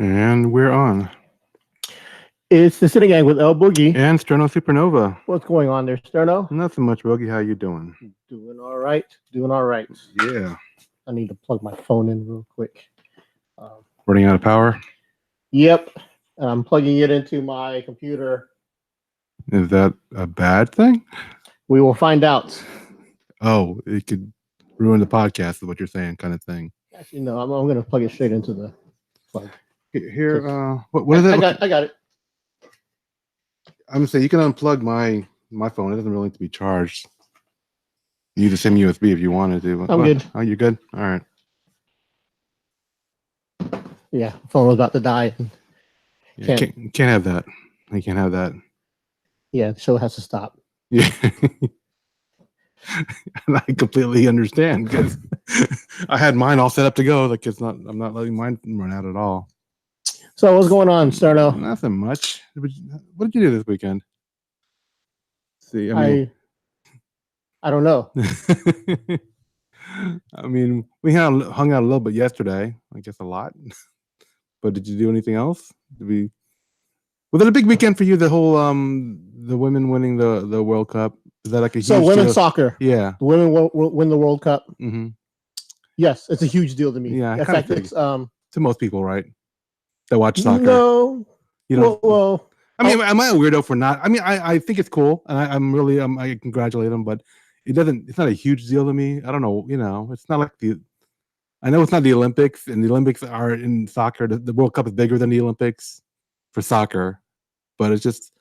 And we're on. It's the Sini-Gang with l-boogy. And Sterno Supernova. What's going on there, Sterno? Nothing much, Boogie. How you doing? Doing all right. Doing all right. Yeah. I need to plug my phone in real quick. Running out of power? Yep. And I'm plugging it into my computer. Is that a bad thing? We will find out. Oh, it could ruin the podcast, is what you're saying, kind of thing. Actually, no, I'm going to plug it straight into the plug. Here, what is it? I got it. I'm gonna say you can unplug my phone. It doesn't really need to be charged. You use the same USB if you wanted to. I'm good. Oh, you're good? All right. Yeah, phone was about to die. Yeah, can't have that. You can't have that. Yeah, the show has to stop. Yeah. And I completely understand because I had mine all set up to go. Like I'm not letting mine run out at all. So what's going on, Sterno? Nothing much. What did you do this weekend? See, I don't know. I mean, we hung out a little bit yesterday. I guess a lot. But did you do anything else? Was it a big weekend for you? The whole the women winning the World Cup. Is that like a huge women's deal? Soccer? Yeah, the women win the World Cup. Mm-hmm. Yes, it's a huge deal to me. Yeah, in fact, it's to most people, right? That watch soccer. No, you know. Well, I mean, am I a weirdo for not? I mean, I think it's cool, and I congratulate them, but it's not a huge deal to me. I don't know, it's not like I know it's not the Olympics, and the Olympics are in soccer. The World Cup is bigger than the Olympics for soccer, but it's just,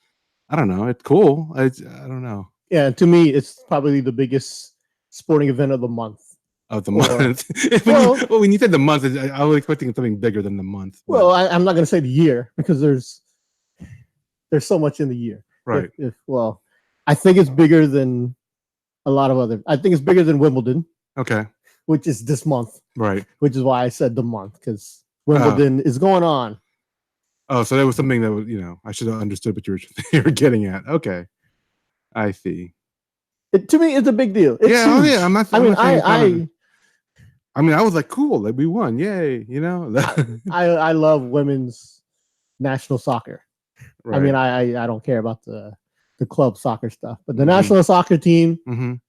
I don't know. It's cool. I don't know. Yeah, to me, it's probably the biggest sporting event of the month. Of the month. When you said the month, I was expecting something bigger than the month. Well, I'm not going to say the year because there's so much in the year. Right. I think it's bigger than a lot of other. I think it's bigger than Wimbledon. Okay. Which is this month. Right. Which is why I said the month, because Wimbledon is going on. Oh, so that was something that was, I should have understood what you were getting at. Okay. I see. To me, it's a big deal. It's huge. Yeah. I mean, I was like, cool, like we won, yay! I love women's national soccer. Right. I mean, I don't care about the club soccer stuff, but the national soccer team,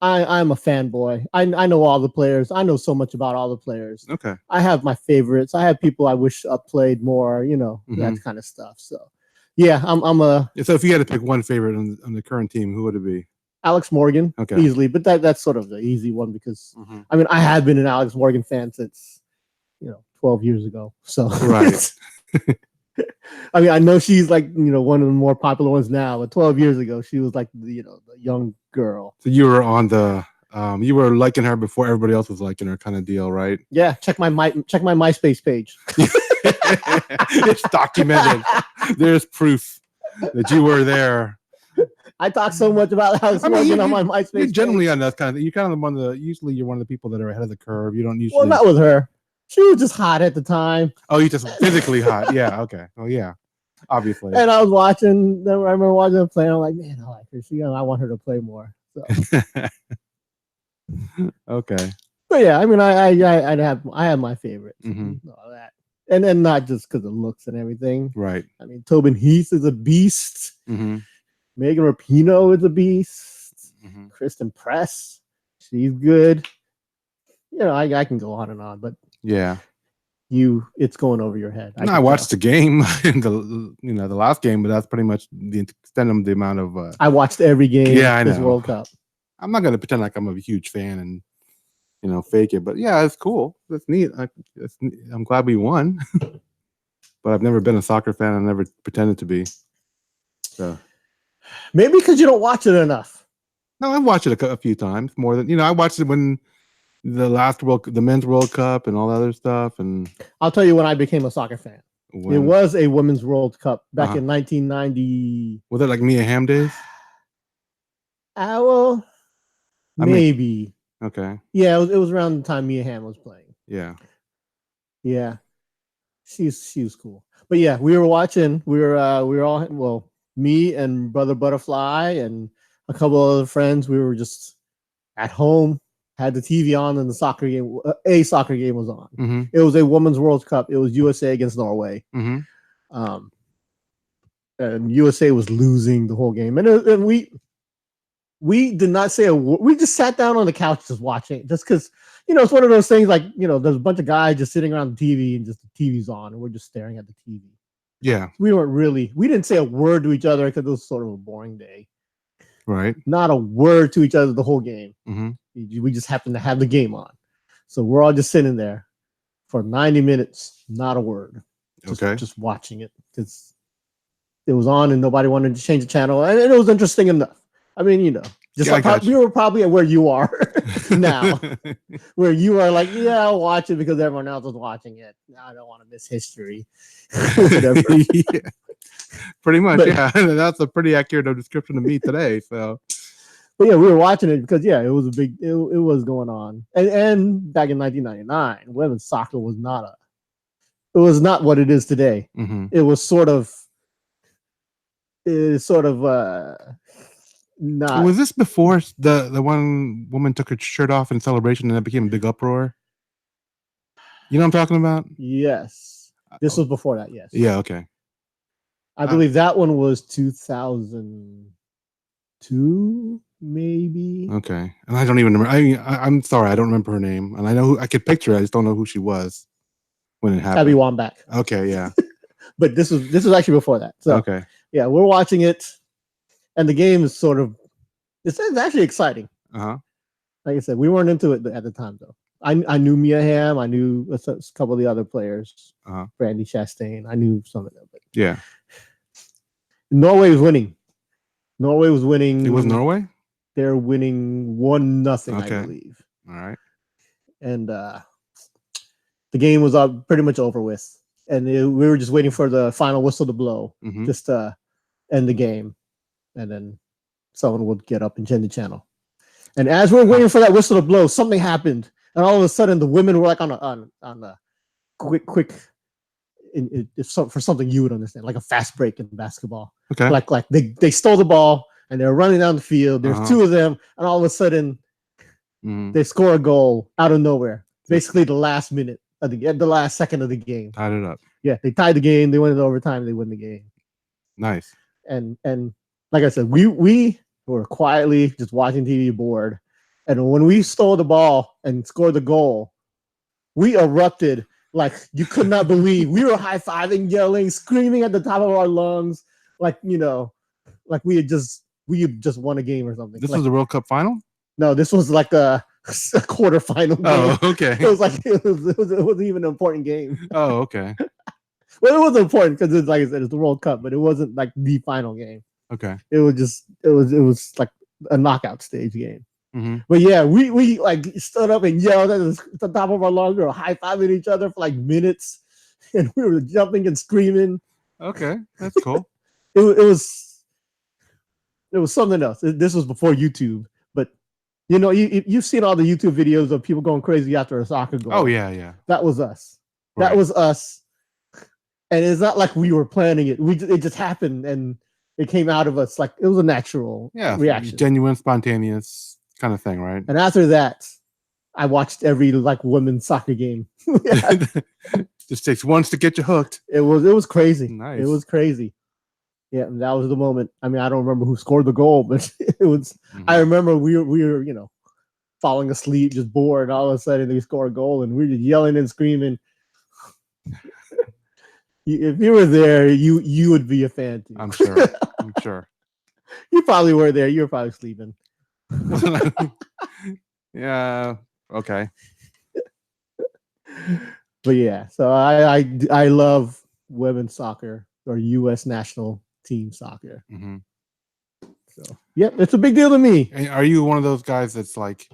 I'm a fanboy. I know all the players. I know so much about all the players. Okay. I have my favorites. I have people I wish played more. That kind of stuff. So, yeah, I'm a. So if you had to pick one favorite on the current team, who would it be? Alex Morgan, easily, but that's sort of the easy one because I mean I have been an Alex Morgan fan since 12 years ago. So right. I mean I know she's like one of the more popular ones now, but 12 years ago she was like the young girl. So you were on the you were liking her before everybody else was liking her, kind of deal, right? Yeah, check my MySpace page. It's documented. There's proof that you were there. I talk so much about Alex Morgan on my MySpace. You're generally on that kind of. You're kind of usually you're one of the people that are ahead of the curve. You don't usually. Well, not with her. She was just hot at the time. Oh, you just physically hot. Yeah. Okay. Oh, yeah. Obviously. And I was watching. I remember watching her play. I'm like, man, I like her. I want her to play more. So. Okay. But yeah, I mean, I have my favorites. All that. And then not just because of looks and everything. Right. I mean, Tobin Heath is a beast. Megan Rapinoe is a beast. Kristen Press, she's good. I can go on and on, but yeah, it's going over your head. I watched the game in the last game, but that's pretty much the extent of the amount of. I watched every game. Yeah, I know. This World Cup. I'm not going to pretend like I'm a huge fan and fake it, but yeah, it's cool. That's neat. I'm glad we won, but I've never been a soccer fan. I never pretended to be. So. Maybe because you don't watch it enough. No, I've watched it a few times, more than I watched it when the men's World Cup and all that other stuff. And I'll tell you when I became a soccer fan. It was a women's World Cup back in 1990. Was it like Mia Hamm days? Well, maybe. Okay. Yeah, it was around the time Mia Hamm was playing. Yeah. Yeah, she was cool. But yeah, we were watching. We were all me and Brother Butterfly and a couple other friends. We were just at home had the TV on, and the soccer game, a soccer game was on. Mm-hmm. It was a Women's World Cup. It was USA against Norway. Mm-hmm. And USA was losing the whole game, and we did not say a word. We just sat down on the couch just watching, just because it's one of those things like there's a bunch of guys just sitting around the TV and just the TV's on, and we're just staring at the TV. Yeah, we didn't say a word to each other because it was sort of a boring day. Right. Not a word to each other the whole game. Mm-hmm. We just happened to have the game on, so we're all just sitting there for 90 minutes, not a word, just watching it because it was on and nobody wanted to change the channel, and it was interesting enough. I mean, we were probably at where you are now, where you are like, yeah, I'll watch it because everyone else is watching it. I don't want to miss history. Whatever. Yeah. Pretty much, yeah. That's a pretty accurate description of me today. So, but yeah, we were watching it because it was it was going on, and back in 1999, women's soccer was not what it is today. Mm-hmm. It was sort of not. Was this before the one woman took her shirt off in celebration and it became a big uproar? You know what I'm talking about? Yes, this was before that. Yes. Yeah. Okay. I believe that one was 2002, maybe. Okay, and I don't even remember. I'm sorry, I don't remember her name, and I know I could picture her. I just don't know who she was when it happened. Abby Wambach. Okay, yeah. But this was actually before that. So okay, yeah, we're watching it, and the game is it's actually exciting. Like I said, we weren't into it at the time though. I knew Mia Hamm. I knew a couple of the other players. Brandy Chastain. I knew some of them. But yeah. Norway was winning. Norway was winning. It was Norway? They're winning 1-0, okay. I believe. All right. And the game was pretty much over with. And we were just waiting for the final whistle to blow, just to end the game. And then someone would get up and change the channel. And as we're waiting for that whistle to blow, something happened. And all of a sudden, the women were like on a quick for something you would understand, like a fast break in basketball. Okay. Like they stole the ball and they're running down the field. There's two of them, and all of a sudden they score a goal out of nowhere. Basically, the last minute of the last second of the game. Tied it up. Yeah, they tied the game. They went into overtime. They win the game. Nice. And like I said, we were quietly just watching TV, bored. And when we stole the ball and scored the goal, we erupted. Like you could not believe. We were high-fiving, yelling, screaming at the top of our lungs, like we had just won a game or something. This was the World Cup final? No, this was like a quarterfinal game. Oh, okay. It was even an important game. Oh, okay. Well, it was important because it's like I said, it's the World Cup, but it wasn't like the final game. Okay. It was like a knockout stage game. Mm-hmm. But yeah, we like stood up and yelled at the top of our lungs. We were high-fiving each other for like minutes, and we were jumping and screaming. Okay, that's cool. it was something else. This was before YouTube, but you've seen all the YouTube videos of people going crazy after a soccer goal. Oh yeah. That was us. Right. That was us. And it's not like we were planning it. It just happened, and it came out of us. Like it was a natural reaction, genuine, spontaneous kind of thing, right? And after that, I watched every like women's soccer game. Just takes once to get you hooked. It was crazy. Nice. It was crazy. Yeah, and that was the moment. I mean, I don't remember who scored the goal, but it was. Mm-hmm. I remember we were falling asleep, just bored, and all of a sudden they score a goal, and we were just yelling and screaming. If you were there, you would be a fan too. I'm sure. You probably were there. You were probably sleeping. Yeah. Okay. But yeah, so I love women's soccer or U.S. national team soccer. Mm-hmm. So yeah, it's a big deal to me. And are you one of those guys that's like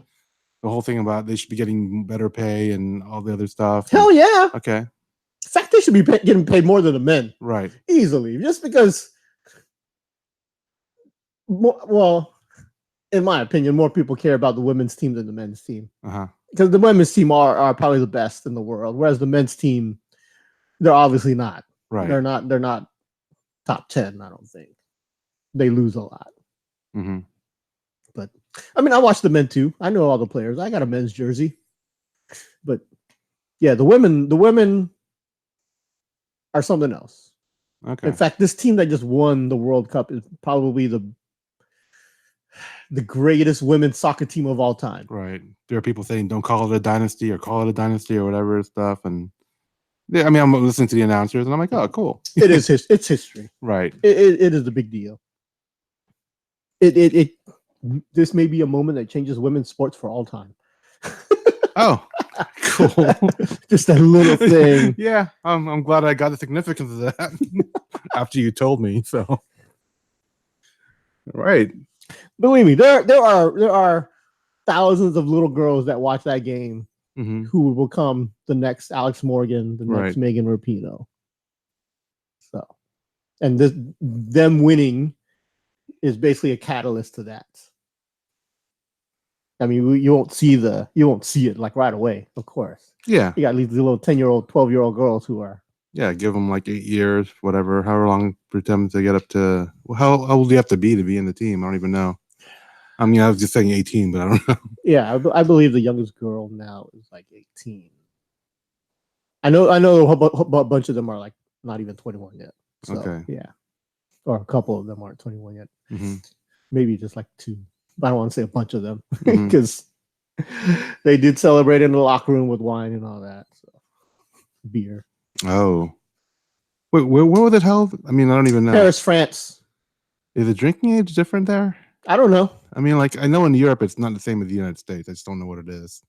the whole thing about they should be getting better pay and all the other stuff? Hell yeah. Okay. In fact, they should be getting paid more than the men. Right. Easily, just because. Well, in my opinion, more people care about the women's team than the men's team. Because the women's team are probably the best in the world, whereas the men's team, they're obviously not. Right. They're not top 10. I don't think they lose a lot. Mm-hmm. But I mean, I watch the men too. I know all the players. I got a men's jersey, but yeah, the women are something else. Okay. In fact, this team that just won the World Cup is probably the greatest women's soccer team of all time. Right. There are people saying don't call it a dynasty or call it a dynasty or whatever stuff, and yeah, I mean, I'm listening to the announcers and I'm like, oh, cool. It is it's history. Right. It is a big deal. This may be a moment that changes women's sports for all time. Oh, cool. Just a little thing. Yeah, I'm glad I got the significance of that after you told me. So, right. Believe me, there are thousands of little girls that watch that game who will become the next Alex Morgan, the next Megan Rapinoe. So, and them winning is basically a catalyst to that. I mean, you won't see it like right away, of course. Yeah. You got these little 10-year-old, 12-year-old girls who are. Yeah, give them like 8 years, whatever, however long for them to get up to. Well, how old do you have to be in the team? I don't even know. I mean, I was just saying 18, but I don't know. Yeah, I believe the youngest girl now is like 18. I know a bunch of them are like not even 21 yet. So, okay. Yeah. Or a couple of them aren't 21 yet. Maybe just like 2. I don't want to say a bunch of them because they did celebrate in the locker room with wine and all that. So, beer. Oh. Wait, where was it held? I mean, I don't even know. Paris, France. Is the drinking age different there? I don't know. I mean, like, I know in Europe it's not the same as the United States. I just don't know what it is.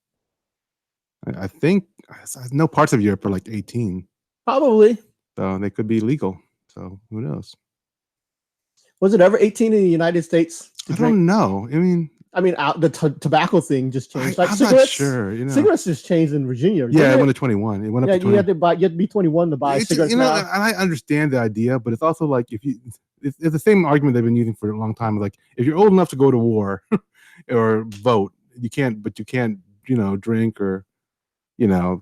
I think I know parts of Europe are like 18. Probably. So they could be legal. So who knows? Was it ever 18 in the United States? I don't know. I mean, the tobacco thing just changed. I'm not sure. Cigarettes just changed in Virginia. Yeah, it went to 21. It went up to 21. You have to be 21 to buy cigarettes. And I understand the idea, but it's also like it's the same argument they've been using for a long time. Like if you're old enough to go to war or vote, you can't drink or to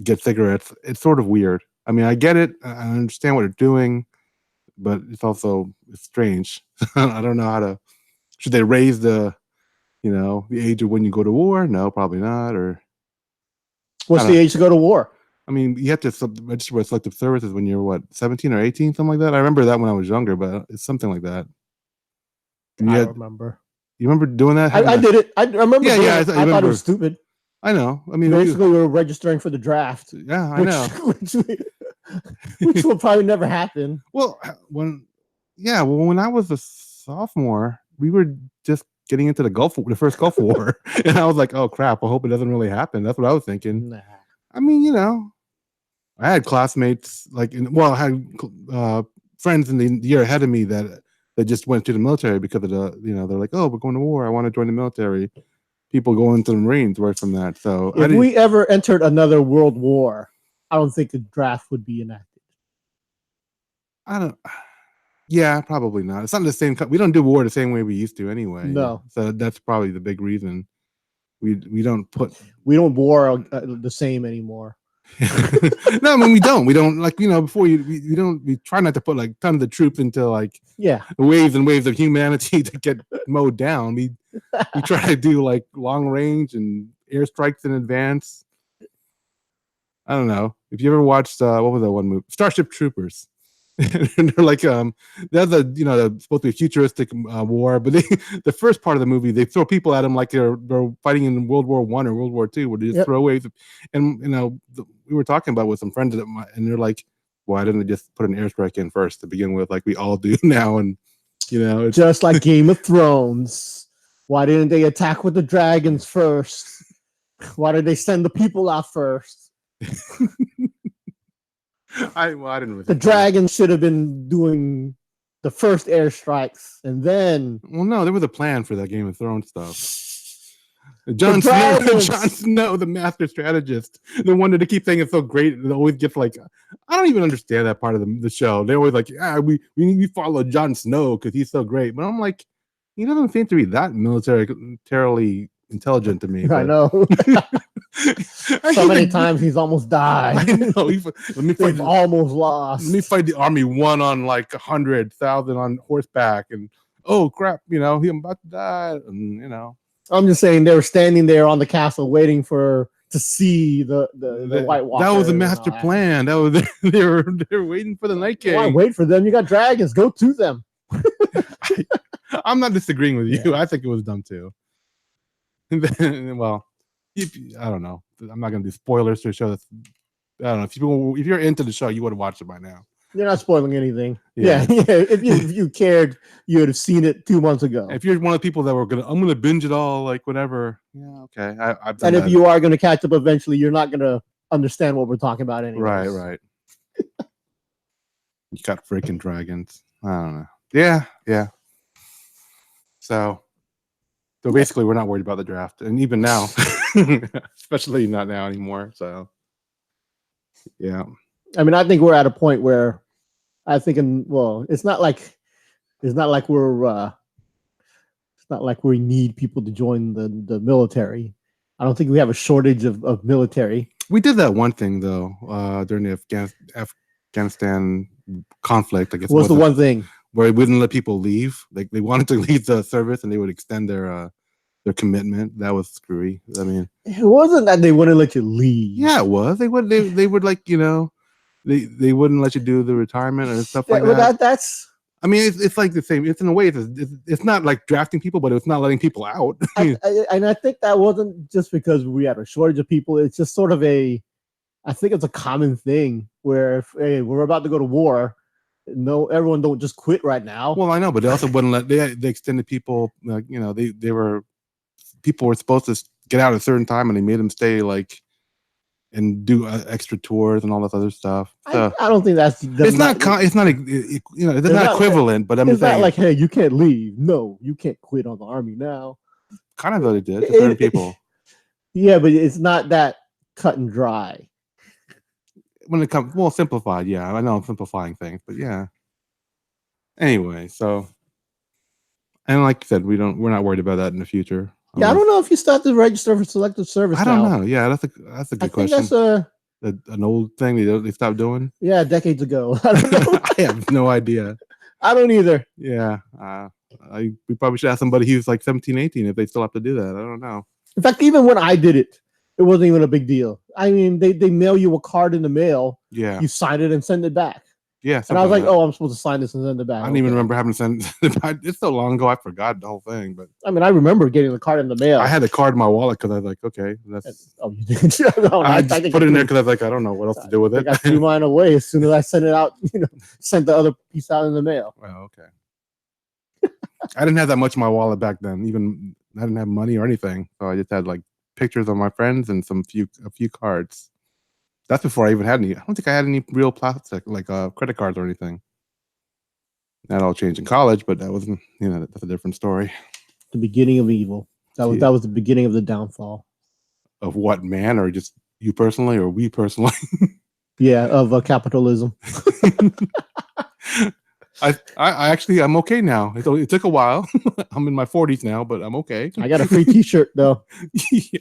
get cigarettes. It's sort of weird. I mean, I get it. I understand what they're doing, but it's strange. I don't know how to. Should they raise the age of when you go to war? No, probably not. Or what's the age to go to war? I mean, you have to register with selective services when you're 17 or 18, something like that. I remember that when I was younger, but it's something like that. I remember. You remember doing that? I did it. I remember. Yeah, I thought it was stupid. I know. I mean, basically, we were registering for the draft. Yeah, I know. Which will probably never happen. Well, when I was a sophomore, we were just getting into the first Gulf War, and I was like, "Oh crap! I hope it doesn't really happen." That's what I was thinking. Nah. I mean, I had classmates I had friends in the year ahead of me that just went to the military because of they're like, "Oh, we're going to war. I want to join the military." People go into the Marines right from that. So if we ever entered another world war, I don't think the draft would be enacted. Yeah, probably not. It's not the same. We don't do war the same way we used to anyway. No. So that's probably the big reason. We don't war the same anymore. No, I mean we don't before we try not to put like tons of troops into waves and waves of humanity to get mowed down. We try to do like long range and airstrikes in advance. I don't know if you ever watched what was that one movie, Starship Troopers. And they're like that's supposed to be a futuristic war, but the first part of the movie they throw people at them like they're fighting in World War I or World War II, where they just throw waves. And we were talking about with some friends and they're like, why didn't they just put an airstrike in first to begin with, like we all do now? And it's just like Game of Thrones. Why didn't they attack with the dragons first? Why did they send the people out first? I didn't really. The dragons should have been doing the first airstrikes, and then. Well, no, there was a plan for that Game of Thrones stuff. Jon Snow, the master strategist, the one that they keep saying is so great, it always gets like, I don't even understand that part of the show. They're always like, we follow Jon Snow because he's so great, but I'm like, he doesn't seem to be that militarily intelligent to me. I know. So many times he's almost died. I know. Almost lost. Let me fight the army 1 on like 100,000 on horseback, and oh crap, I'm about to die, and I'm just saying they were standing there on the castle waiting to see the White Walker. That was a master plan. That was they were waiting for the Night King. Why wait for them? You got dragons. Go to them. I'm not disagreeing with you. Yeah. I think it was dumb too. Well, I don't know. I'm not gonna do spoilers to a show that's. I don't know if you're into the show, you would have watched it by now. You're not spoiling anything. Yeah. If you cared, you would have seen it 2 months ago. If you're one of the people that I'm gonna binge it all, like whatever. Yeah, okay. I've done and if that. you are gonna catch up eventually, you're not gonna understand what we're talking about anyway. Right. You got freaking dragons. I don't know. Yeah. So basically, we're not worried about the draft, and even now, especially not now anymore. So, yeah. I mean, I think we're at a point where it's not like we need people to join the military. I don't think we have a shortage of military. We did that one thing though during the Afghanistan conflict. I guess what's the one thing where it wouldn't let people leave. Like they wanted to leave the service and they would extend their commitment. That was screwy. I mean, it wasn't that they wouldn't let you leave. Yeah, it was. They would like they wouldn't let you do the retirement and stuff like that. That's. I mean, it's like the same. It's in a way, it's not like drafting people, but it's not letting people out. And I think that wasn't just because we had a shortage of people. It's just sort of I think it's a common thing where if we're about to go to war, no, everyone don't just quit right now. Well, I know, but they also wouldn't let they extended people. People were supposed to get out at a certain time, and they made them stay and do extra tours and all this other stuff. So, I don't think it's not equivalent, but I'm it's saying, not like, hey, you can't leave. No, you can't quit on the army now. Kind of though they did to certain people. Yeah, but it's not that cut and dry. When it comes, simplified. Yeah, I know I'm simplifying things, but yeah. Anyway, so, and like you said, we're not worried about that in the future. Yeah, I don't know if you start to register for selective service. I don't know. Yeah, that's a good question. That's an old thing they stopped doing. Yeah, decades ago. I don't know. I have no idea. I don't either. Yeah, we probably should ask somebody who's like 17, 18 if they still have to do that. I don't know. In fact, even when I did it, it wasn't even a big deal. I mean, they mail you a card in the mail. Yeah, you sign it and send it back. Yeah, and I was like, "Oh, I'm supposed to sign this and send it back." I don't even remember having to send. It's so long ago, I forgot the whole thing. But I mean, I remember getting the card in the mail. I had the card in my wallet because I was like, "Okay, that's." Oh, you did? No, I just put it in there because I was like, "I don't know what else to do with it." I threw mine away as soon as I sent it out. Sent the other piece out in the mail. Oh, okay. I didn't have that much in my wallet back then. Even I didn't have money or anything, so I just had like pictures of my friends and a few cards. That's before I even had any. I don't think I had any real plastic like credit cards or anything. That all changed in college, but that wasn't. That's a different story. The beginning of evil. That was the beginning of the downfall. Of what, man, or just you personally, or we personally? Yeah, of capitalism. I actually I'm okay now. It took a while. I'm in my 40s now, but I'm okay. I got a free T-shirt though. Yeah,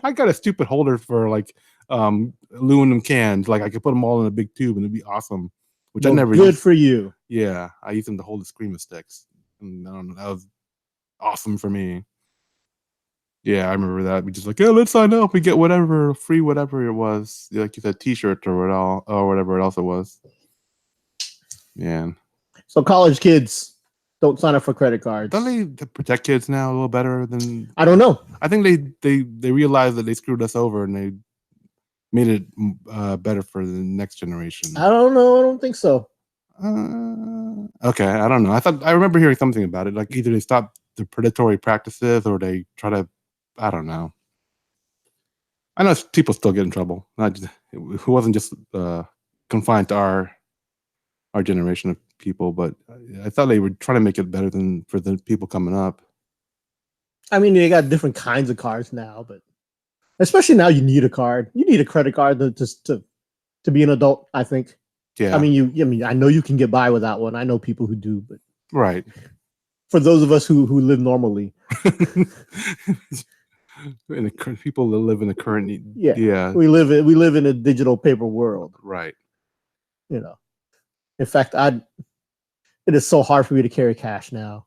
I got a stupid holder for like aluminum cans. Like I could put them all in a big tube and it'd be awesome. Which I never good used. For you. Yeah, I used them to hold the screamer sticks. And I don't know, that was awesome for me. Yeah, I remember that. We just like, yeah, let's sign up. We get whatever free, whatever it was. Like you said, T-shirt or whatever else it was. Yeah. So college kids don't sign up for credit cards. Don't they protect kids now a little better than? I don't know. I think they realized that they screwed us over and they made it better for the next generation. I don't know. I don't think so. Okay, I don't know. I remember hearing something about it. Like either they stop the predatory practices or they try to. I don't know. I know people still get in trouble. It wasn't just confined to our generation of people, but I thought they were trying to make it better than for the people coming up. I mean, they got different kinds of cards now, but especially now, you need a card. You need a credit card to be an adult, I think. Yeah. I mean, I know you can get by without one. I know people who do, but right. For those of us who live normally, people that live in the current, yeah, we live in a digital paper world, right? In fact, it is so hard for me to carry cash now.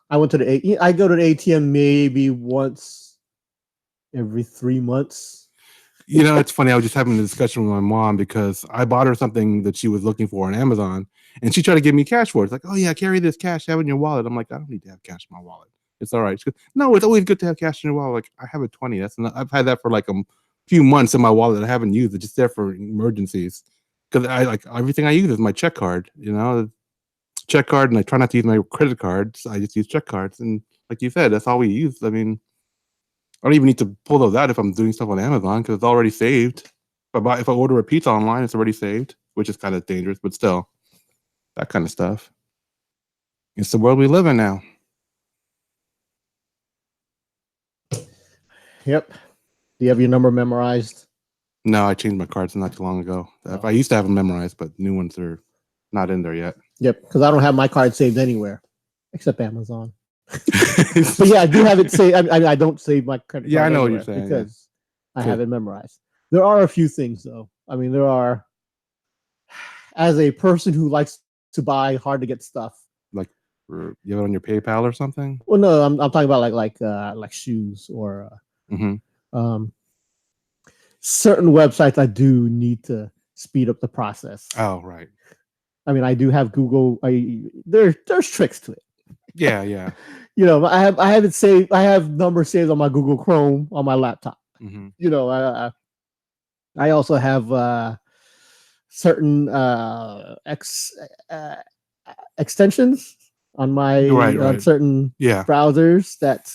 I went to I go to the ATM maybe once every 3 months. You know, it's funny. I was just having a discussion with my mom because I bought her something that she was looking for on Amazon, and she tried to give me cash for it. It's like, oh yeah, carry this cash, have it in your wallet. I'm like, I don't need to have cash in my wallet. It's all right. She goes, no, it's always good to have cash in your wallet. Like, I have a 20. That's enough. I've had that for like a few months in my wallet that I haven't used. It's just there for emergencies. Because I like everything I use is my check card. You know, check card, and I try not to use my credit cards. I just use check cards, and like you said, that's all we use. I mean, I don't even need to pull those out if I'm doing stuff on Amazon because it's already saved. If I order a pizza online, it's already saved, which is kind of dangerous, but still, that kind of stuff. It's the world we live in now. Yep. Do you have your number memorized? No, I changed my cards not too long ago. Oh. I used to have them memorized, but new ones are not in there yet. Yep, because I don't have my card saved anywhere except Amazon. But yeah, I do have it saved. I don't save my credit card. Yeah, I know what you're saying. Because I have it memorized. There are a few things, though. I mean, there are, as a person who likes to buy hard to get stuff. Like, you have it on your PayPal or something? Well, no, I'm talking about like shoes or certain websites. I do need to speed up the process. Oh, right. I mean, I do have Google. There's tricks to it. Yeah, yeah. You know, I have it saved. I have numbers saved on my Google Chrome on my laptop. Mm-hmm. You know, I also have certain extensions on my certain browsers that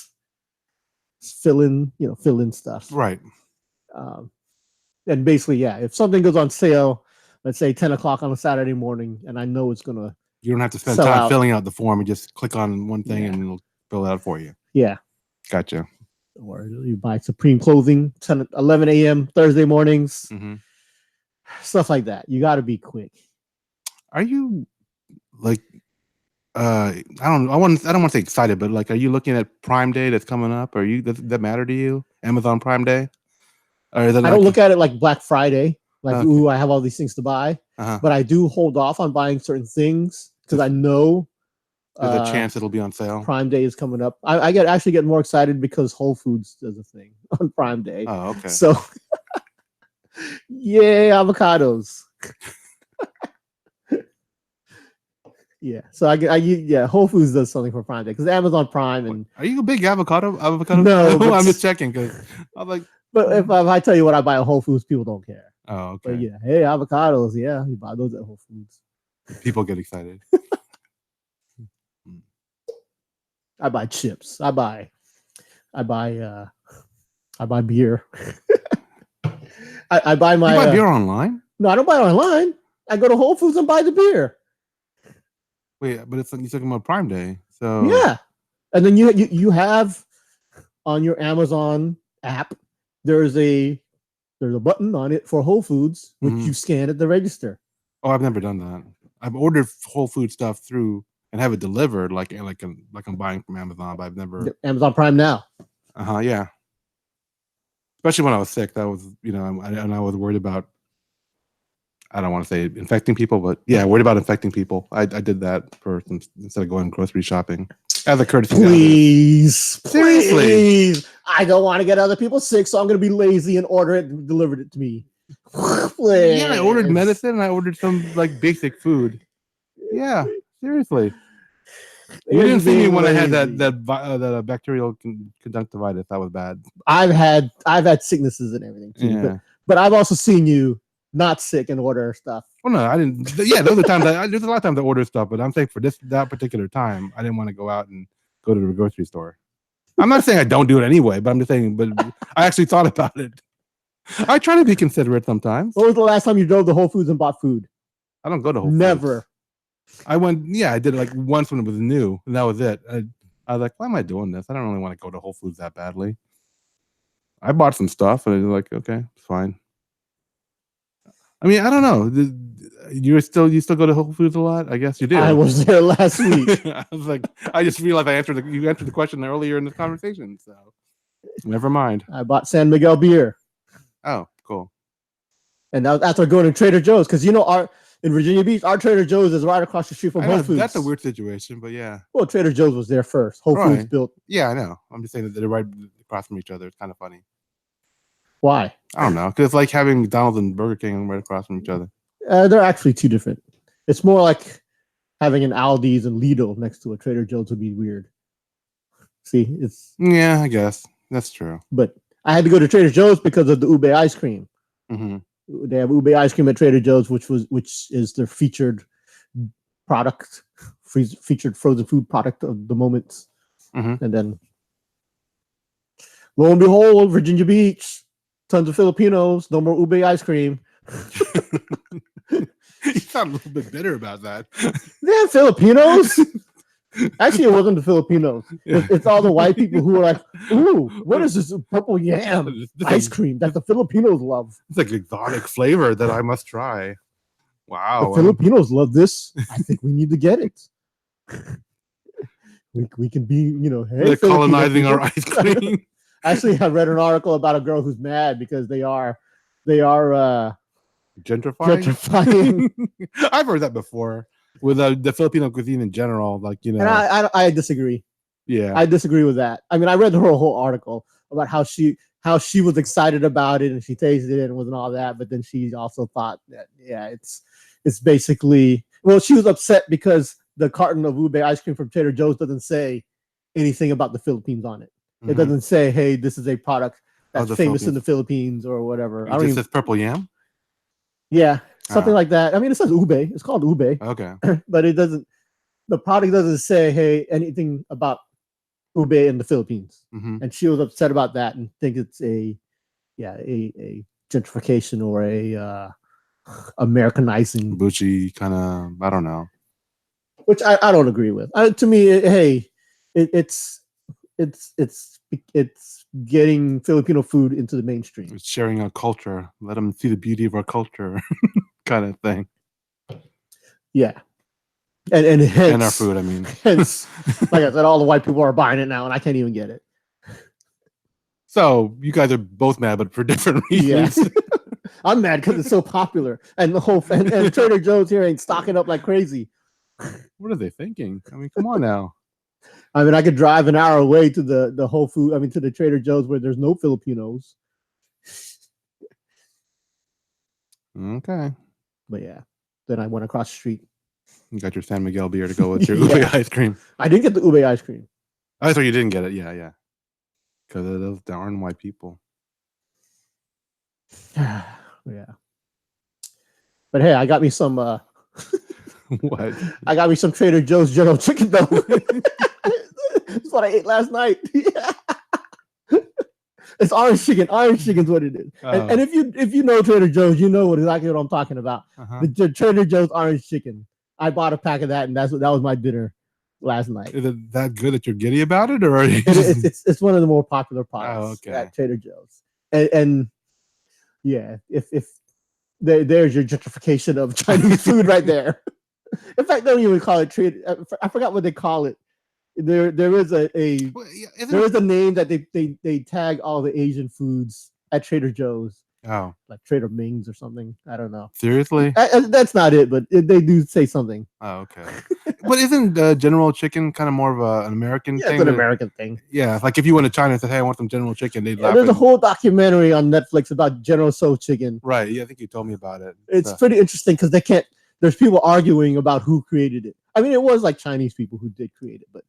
fill in stuff. Right. And basically, yeah, if something goes on sale, let's say 10 o'clock on a Saturday morning, and I know it's gonna. You don't have to spend time filling out the form. You just click on one thing and it'll fill it out for you. Yeah. Gotcha. Or you buy Supreme clothing 11 a.m. Thursday mornings, stuff like that. You got to be quick. Are you like, I don't want to say excited, but like, are you looking at Prime Day that's coming up? Does that matter to you? Amazon Prime Day? Or I don't look at it like Black Friday. Like, ooh, I have all these things to buy. But I do hold off on buying certain things because I know there's a chance it'll be on sale. Prime Day is coming up. I actually get more excited because Whole Foods does a thing on Prime Day. Oh, okay. So, yay, avocados. Yeah. So Whole Foods does something for Prime Day because Amazon Prime and. Are you a big avocado? No, I'm just checking because I'm like. But if I tell you what I buy at Whole Foods, people don't care. Oh, okay. But yeah, hey, avocados. Yeah, you buy those at Whole Foods. People get excited. I buy chips. I buy beer. I buy my. You buy beer online? No, I don't buy it online. I go to Whole Foods and buy the beer. Wait, but you're talking about Prime Day, so yeah. And then you have on your Amazon app. There's a button on it for Whole Foods, which you scan at the register. Oh, I've never done that. I've ordered Whole Food stuff through and have it delivered, like I'm buying from Amazon, but I've never Amazon Prime now. Yeah. Especially when I was sick, that was and I was worried about. I don't want to say infecting people, but yeah, worried about infecting people. I did that first instead of going grocery shopping as a courtesy. Please, seriously, I don't want to get other people sick, so I'm going to be lazy and order it and deliver it to me. Please. Yeah, I ordered medicine and I ordered some like basic food. Yeah, seriously. You didn't see me when I had that bacterial conjunctivitis. That was bad. I've had sicknesses and everything too, yeah. but I've also seen you not sick and order stuff. Well, no, I didn't. Yeah, those are times. There's a lot of times I order stuff, but I'm saying for that particular time, I didn't want to go out and go to the grocery store. I'm not saying I don't do it anyway, but I'm just saying. But I actually thought about it. I try to be considerate sometimes. What was the last time you drove to Whole Foods and bought food? I don't go to Whole Foods. Never. I went. Yeah, I did it like once when it was new, and that was it. I was like, why am I doing this? I don't really want to go to Whole Foods that badly. I bought some stuff, and I was like, okay, it's fine. I mean, I don't know. You still go to Whole Foods a lot? I guess you do. I was there last week. I was like, I just realized you answered the question earlier in this conversation. So, never mind. I bought San Miguel beer. Oh, cool. And that was after going to Trader Joe's because in Virginia Beach, our Trader Joe's is right across the street from Whole Foods. That's a weird situation, but yeah. Well, Trader Joe's was there first. Whole Foods built. Yeah, I know. I'm just saying that they're right across from each other. It's kind of funny. Why? I don't know. Because it's like having McDonald's and Burger King right across from each other. They're actually two different. It's more like having an Aldi's and Lidl next to a Trader Joe's would be weird. See, it's I guess that's true. But I had to go to Trader Joe's because of the ube ice cream. Mm-hmm. They have ube ice cream at Trader Joe's, which is their featured product, featured frozen food product of the moment. Mm-hmm. And then, lo and behold, Virginia Beach, tons of Filipinos, no more ube ice cream. You sound a little bit bitter about that. Yeah, Filipinos. Actually, it wasn't the Filipinos. It's all the white people who are like, "Ooh, what is this purple yam ice cream that the Filipinos love?" It's like exotic flavor that I must try. Wow, the Filipinos love this. I think we need to get it. We can be, hey, they're colonizing our ice cream. Actually, I read an article about a girl who's mad because they are gentrifying. I've heard that before with the Filipino cuisine in general. Like, and I disagree. Yeah, I disagree with that. I mean, I read her whole article about how she was excited about it and she tasted it and wasn't all that, but then she also thought that it's basically, well, she was upset because the carton of ube ice cream from Trader Joe's doesn't say anything about the Philippines on it. Mm-hmm. It doesn't say, hey, this is a product that's famous in the Philippines or whatever. It just says purple yam? Yeah, something like that. I mean, it says ube. It's called ube. Okay. But the product doesn't say, hey, anything about ube in the Philippines. Mm-hmm. And she was upset about that and think it's a gentrification or a Americanizing. Bougie kind of, I don't know. Which I don't agree with. To me, it's getting Filipino food into the mainstream. It's sharing our culture. Let them see the beauty of our culture, kind of thing. Yeah, and hence, and our food. I mean, hence, like I said, all the white people are buying it now, and I can't even get it. So you guys are both mad, but for different reasons. Yeah. I'm mad because it's so popular, and the whole and Trader Joe's here ain't stocking up like crazy. What are they thinking? I mean, come on now. I mean, I could drive an hour away to the Whole Food. I mean, to the Trader Joe's where there's no Filipinos. Okay. But yeah, then I went across the street. You got your San Miguel beer to go with your ube ice cream. I didn't get the ube ice cream. I thought you didn't get it. Yeah. Because of those darn white people. Yeah. But hey, I got me some. What? I got me some Trader Joe's General Chicken though. That's what I ate last night. Yeah. It's orange chicken. Orange chicken's what it is. Oh. And if you know Trader Joe's, you know exactly what I'm talking about. Uh-huh. The Trader Joe's orange chicken. I bought a pack of that, and that was my dinner last night. Is it that good that you're giddy about it, or it's one of the more popular products at Trader Joe's. And yeah, if there's your gentrification of Chinese food right there. In fact, they don't even call it trade. I forgot what they call it. There is a name that they tag all the Asian foods at Trader Joe's. Oh, like Trader Ming's or something. I don't know. Seriously? That's not it, but they do say something. Oh, okay. But isn't General Chicken kind of more of an American thing? It's an American thing. Yeah, like if you went to China and said, "Hey, I want some General Chicken," they'd laugh. There's a whole documentary on Netflix about General Tso chicken. Right. Yeah, I think you told me about it. It's pretty interesting because there's people arguing about who created it. I mean, it was like Chinese people who did create it, but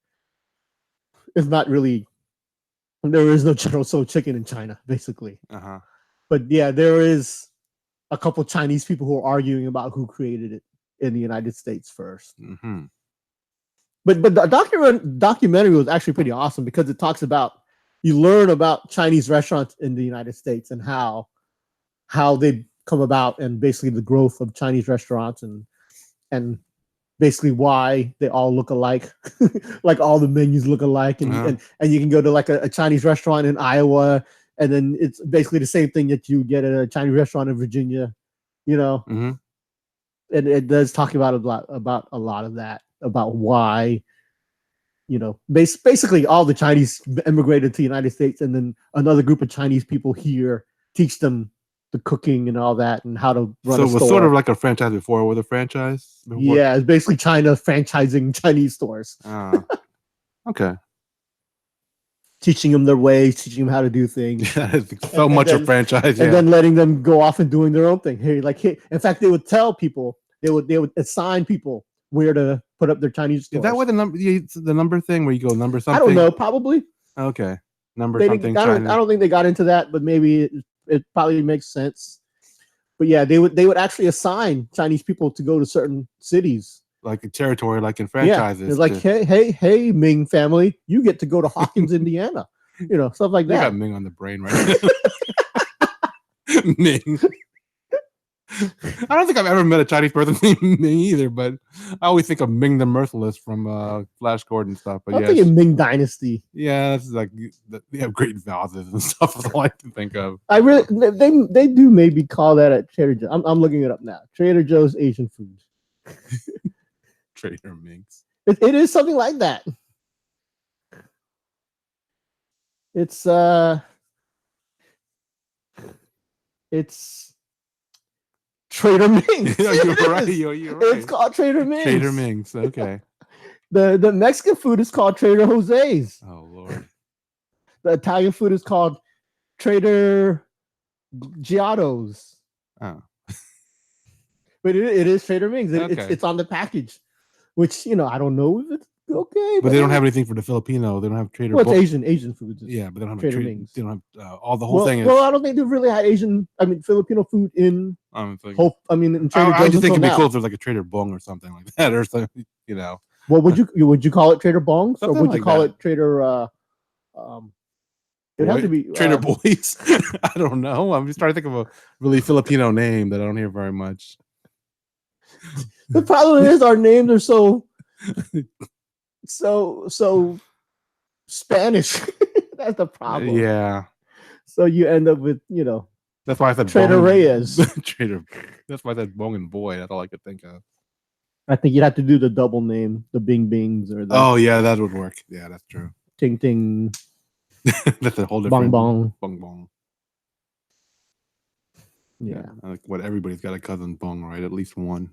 it's not really. There is no General Tso chicken in China, basically. Uh-huh. But yeah, there is a couple Chinese people who are arguing about who created it in the United States first. Mm-hmm. But the documentary was actually pretty awesome because it talks about, you learn about Chinese restaurants in the United States and how they come about, and basically the growth of Chinese restaurants and basically why they all look alike, like all the menus look alike, and you can go to like a Chinese restaurant in Iowa, and then it's basically the same thing that you get at a Chinese restaurant in Virginia, Mm-hmm. And it does talk about a lot of that, about why, basically all the Chinese immigrated to the United States, and then another group of Chinese people here teach them the cooking and all that, and how to run. So a it was store. sort of like a franchise before, with a franchise. Before? Yeah, it's basically China franchising Chinese stores. Okay. Teaching them their ways, teaching them how to do things. Yeah, so much a franchise, and then letting them go off and doing their own thing. Hey, in fact, they would tell people, they would assign people where to put up their Chinese stores. Is that where the number thing, where you go number something? I don't know, probably. Okay, number I something. don't think they got into that, but maybe it probably makes sense. But yeah, they would actually assign Chinese people to go to certain cities. Like a territory, like in franchises. Yeah, it's like, hey, Ming family, you get to go to Hawkins, Indiana. Stuff like that. I got Ming on the brain right now. Ming. I don't think I've ever met a Chinese person named Ming either, but I always think of Ming the Merciless from Flash Gordon stuff. But I'm thinking Ming Dynasty. Yeah, it's like they have great vases and stuff. That's all I can think of. They do maybe call that at Trader Joe's. I'm looking it up now. Trader Joe's Asian food. Trader Minks. It is something like that. It's Trader Minks. You're right. You're right. It's called Trader Minks. Trader Minks. Okay. The Mexican food is called Trader Jose's. Oh Lord. The Italian food is called Trader Giotto's. Oh. But it is Trader Minks. Okay. It's on the package, which I don't know if it's okay. But they don't have anything for the Filipino. They don't have Trader. Well, it's Asian foods. Yeah, but they don't have Trader Minks. They don't have all the whole thing. Well, I don't think they've really had Filipino food in. In Trader Joe's. I just think it'd be cool if there's like a Trader Bong or something like that, or something. Well, would you call it Trader Bongs, or would you call it Trader? It'd have to be Trader Boys. I don't know. I'm just trying to think of a really Filipino name that I don't hear very much. The problem is our names are so Spanish. That's the problem. Yeah. So you end up with That's why I said Trader Reyes. That's why I said Bong and Boy. That's all I could think of. I think you'd have to do the double name, the Bing Bings, or the. Oh yeah, that would work. Yeah, that's true. Ting Ting. That's a whole different. Bong Bong. Bong Bong. Yeah. Like everybody's got a cousin Bong, right? At least one.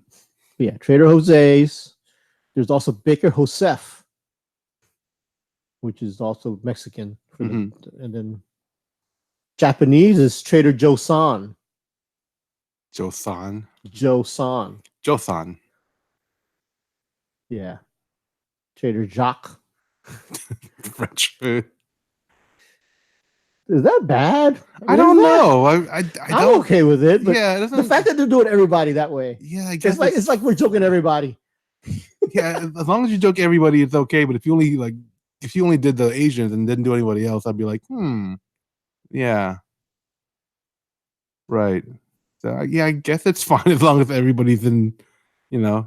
Yeah, Trader Jose's. There's also Baker Joseph, which is also Mexican. And then Japanese is Trader Joseon. Joseon. Yeah. Trader Jacques. French food. Is that bad? I don't know. I'm okay with it. But yeah, the fact that they're doing everybody that way. Yeah, I guess it's like we're joking everybody. Yeah, as long as you joke everybody, it's okay. But if you only did the Asians and didn't do anybody else, I'd be like, yeah, right. So yeah, I guess it's fine as long as everybody's in,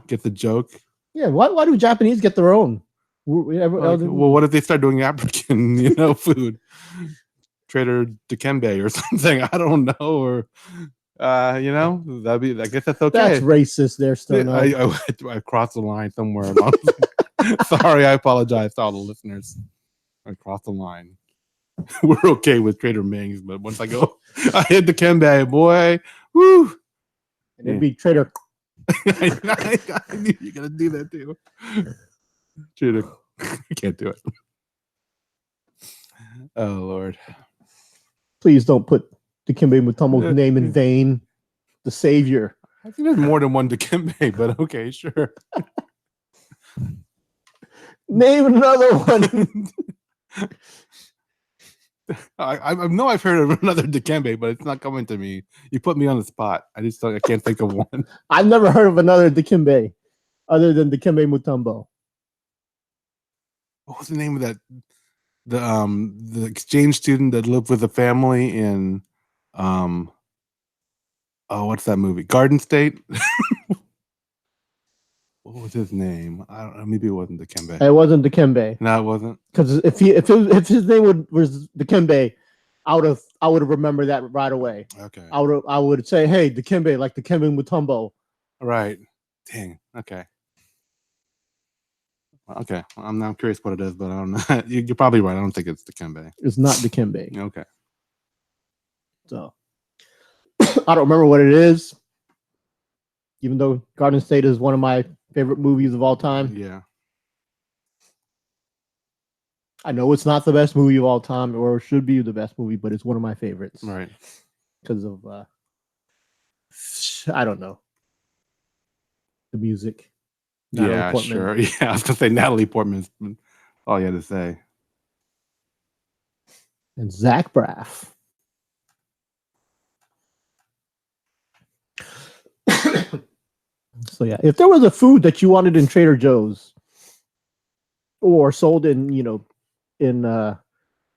get the joke. Yeah. Why do Japanese get their own? Well, what if they start doing African, food? Trader Dikembe or something. I don't know. Or that'd be. I guess that's okay. That's racist. There, still. I crossed the line somewhere. Sorry, I apologize to all the listeners. I crossed the line. We're okay with Trader Ming's, but once I hit Dikembe, boy, woo! And it'd be Trader. I knew you're gonna do that too. Trader, I can't do it. Oh Lord. Please don't put Dikembe Mutombo's name in vain. The savior. I think there's more than one Dikembe, but okay, sure. Name another one. I know I've heard of another Dikembe, but it's not coming to me. You put me on the spot. I can't think of one. I've never heard of another Dikembe other than Dikembe Mutombo. What was the name of that? The exchange student that lived with a family in what's that movie? Garden State. What was his name? I don't know. Maybe it wasn't Dikembe. It wasn't Dikembe. No, it wasn't. Because if his name was Dikembe, I would have remembered that right away. Okay. I would say, hey, Dikembe, like Dikembe Mutombo. Right. Dang. Okay. Okay, I'm curious what it is, but I don't know. You're probably right. I don't think it's Dikembe. It's not Dikembe. Okay. So, I don't remember what it is, even though Garden State is one of my favorite movies of all time. Yeah. I know it's not the best movie of all time, or should be the best movie, but it's one of my favorites. Right. Because of, I don't know, the music. Yeah, sure. Yeah, I was gonna say Natalie Portman's all you had to say. And Zach Braff. So yeah, if there was a food that you wanted in Trader Joe's or sold in, in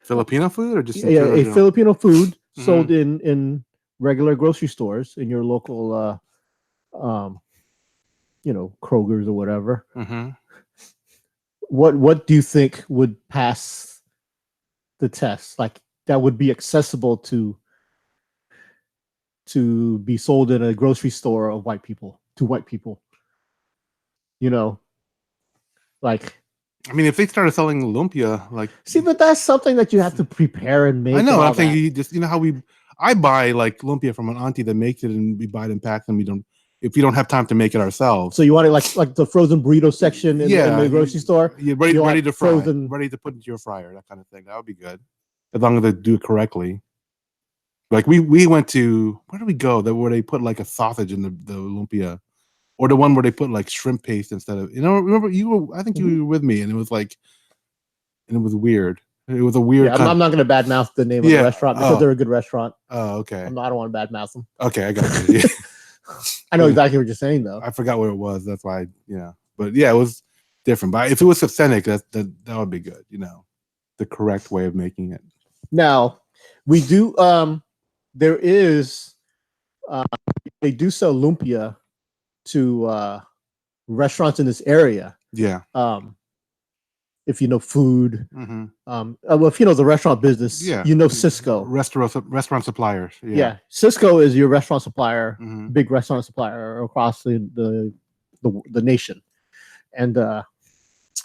Filipino food or just a Filipino food sold in regular grocery stores in your local Kroger's or whatever. Mm-hmm. What do you think would pass the test? Like that would be accessible to be sold in a grocery store of white people, to white people. Like, I mean, if they started selling lumpia, like, see, but that's something that you have to prepare and make. I know. I'm saying you just, how I buy like lumpia from an auntie that makes it, and we buy it in packs, and if we don't have time to make it ourselves. So you want it like the frozen burrito section in the grocery store? Yeah, ready to fry, ready to put into your fryer, that kind of thing. That would be good, as long as they do it correctly. Like we went to, where did we go? Where they put like a sausage in the lumpia, or the one where they put like shrimp paste instead of, remember I think you were with me, and it was like, and it was weird. It was a weird. Yeah, I'm not going to badmouth the name of the restaurant because they're a good restaurant. Oh, okay. I don't want to badmouth them. Okay, I got you. Yeah. I know exactly what you're saying, though. I forgot where it was. That's why, But yeah, it was different. But if it was authentic, that would be good. The correct way of making it. Now, we do. There is. They do sell lumpia to restaurants in this area. Yeah. If you know food, well, if you know the restaurant business, Cisco. Restaurant suppliers. Yeah. Cisco is your restaurant supplier, big restaurant supplier across the nation. And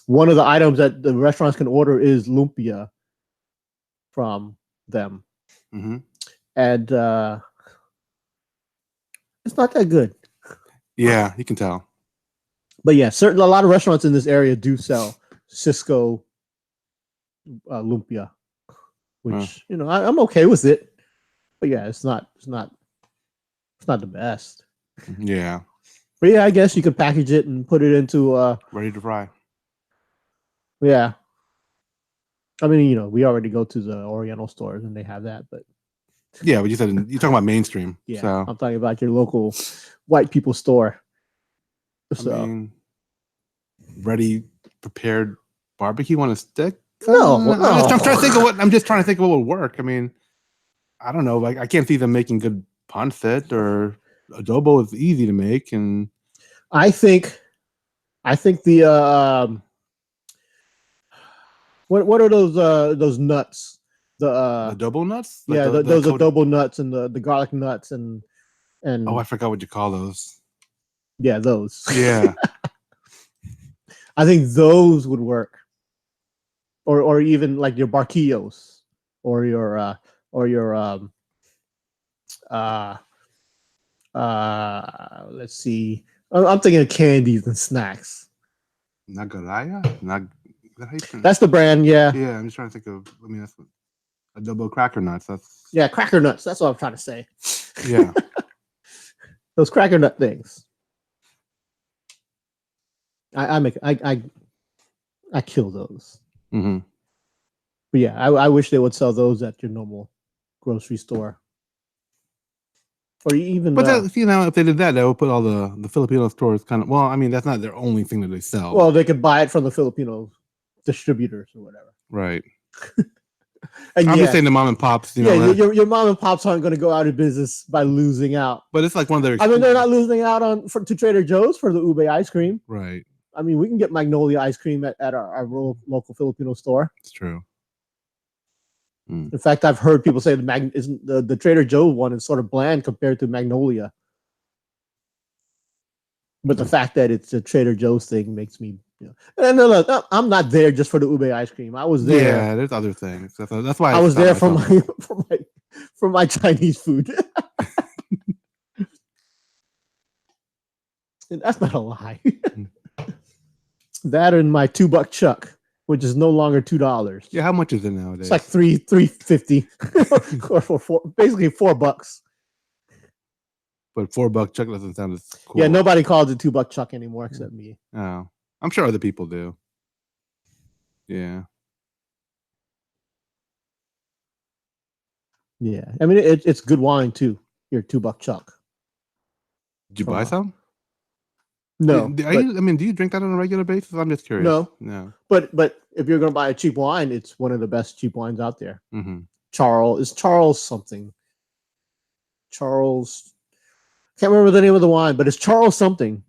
one of the items that the restaurants can order is lumpia from them. And it's not that good. Yeah, you can tell. But yeah, a lot of restaurants in this area do sell Cisco lumpia, which I'm okay with it, but yeah, it's not the best. Yeah, but yeah, I guess you could package it and put it into ready to fry. Yeah, I mean, we already go to the Oriental stores and they have that, but yeah, but you're talking about mainstream. Yeah, so. I'm talking about your local white people store. So, I mean, ready prepared barbecue on a stick? No. I'm trying to think of what would work. I mean, I don't know. Like, I can't see them making good pancit, or adobo is easy to make, and I think the what are those nuts? The adobo nuts? Like those adobo nuts and the garlic nuts and oh, I forgot what you call those. Yeah, those. Yeah. I think those would work. Or even like your barquillos or your let's see. I'm thinking of candies and snacks. Nagaraya? That's the brand, yeah. Yeah, I'm just trying to think of, that's adobo cracker nuts. Yeah, cracker nuts. That's what I'm trying to say. Yeah. Those cracker nut things. I kill those. But yeah, I wish they would sell those at your normal grocery store. Or even, but if they did that, they would put all the Filipino stores kind of. Well, I mean, that's not their only thing that they sell. Well, they could buy it from the Filipino distributors or whatever. Right. And I'm just saying the mom and pops. Your mom and pops aren't going to go out of business by losing out. But it's like one of their. I mean, they're not losing out to Trader Joe's for the ube ice cream. Right. I mean, we can get Magnolia ice cream at our local Filipino store. It's true. In fact, I've heard people say the Trader Joe's one is sort of bland compared to Magnolia. But the fact that it's a Trader Joe's thing makes me, no, I'm not there just for the ube ice cream. I was there. Yeah, there's other things. That's why I was there for my Chinese food. That's not a lie. That and my $2 chuck, which is no longer $2. Yeah, how much is it nowadays? It's like $3.50 or basically $4. But $4 chuck doesn't sound as cool. Yeah, nobody calls it $2 chuck anymore except me. Oh, I'm sure other people do. Yeah. Yeah, I mean it's good wine too. Your $2 chuck. Did you buy some? No. Do you drink that on a regular basis? I'm just curious. No. But if you're gonna buy a cheap wine, it's one of the best cheap wines out there. Mm-hmm. Charles something. Charles, can't remember the name of the wine, but it's Charles something,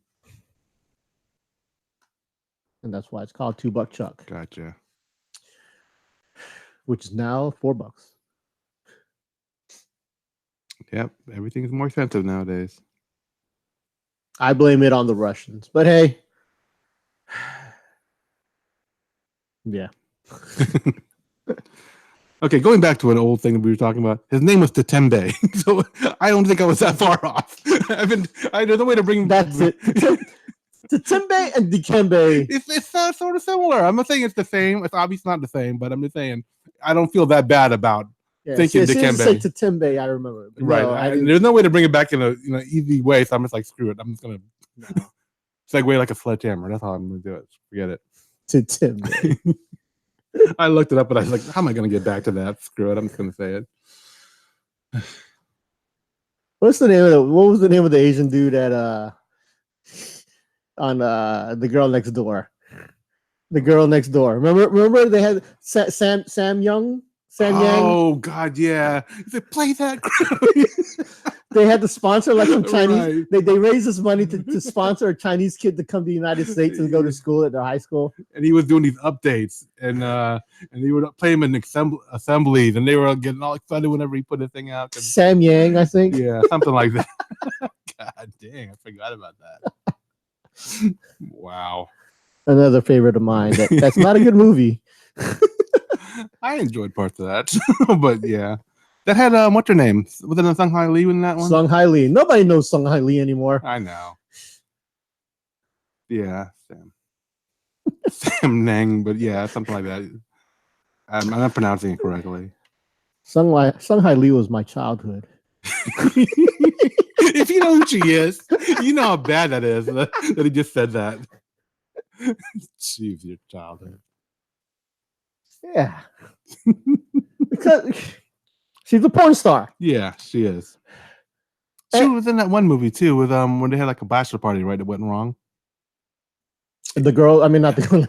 and that's why it's called $2 chuck. Gotcha. Which is now $4. Yep, everything's more expensive nowadays. I blame it on the Russians, but hey, yeah. Okay, going back to an old thing that we were talking about. His name was Tatembe, so I don't think I was that far off. There's no way to bring. That's it. Tatembe and Dikembe. It's sort of similar. I'm not saying it's the same. It's obviously not the same, but I'm just saying I don't feel that bad about thinking Dikembe. Say Tatembe, I remember. Right. There's no way to bring it back in a easy way, so I'm just like, screw it. I'm just gonna segue like a sledgehammer. That's how I'm gonna do it. Forget it. Tatembe. I looked it up, but I was like, how am I going to get back to that? Screw it. I'm just going to say it. What was the name of the Asian dude on The Girl Next Door? The Girl Next Door. Remember they had Sam Yang? Oh, God, yeah. He said, play that. They had to sponsor like some Chinese. Right. They raised this money to sponsor a Chinese kid to come to the United States and go to school at their high school. And he was doing these updates, and he would play him in assemblies, and they were getting all excited whenever he put a thing out. Sam Yang, I think. Yeah, something like that. God dang, I forgot about that. Wow. Another favorite of mine. That's not a good movie. I enjoyed parts of that, but yeah. That had what's her name? Was it Sung Hai Lee in that one? Sung Hai Lee. Nobody knows Sung Hai Lee anymore. I know. Yeah, Sam Nang, but yeah, something like that. I'm not pronouncing it correctly. Sung Hai Lee was my childhood. If you know who she is, you know how bad that is that he just said that. She's your childhood. Yeah. Because she's a porn star. Yeah, she is. She was in that one movie too, with when they had like a bachelor party, right? That went wrong. The girl, I mean, not the girl.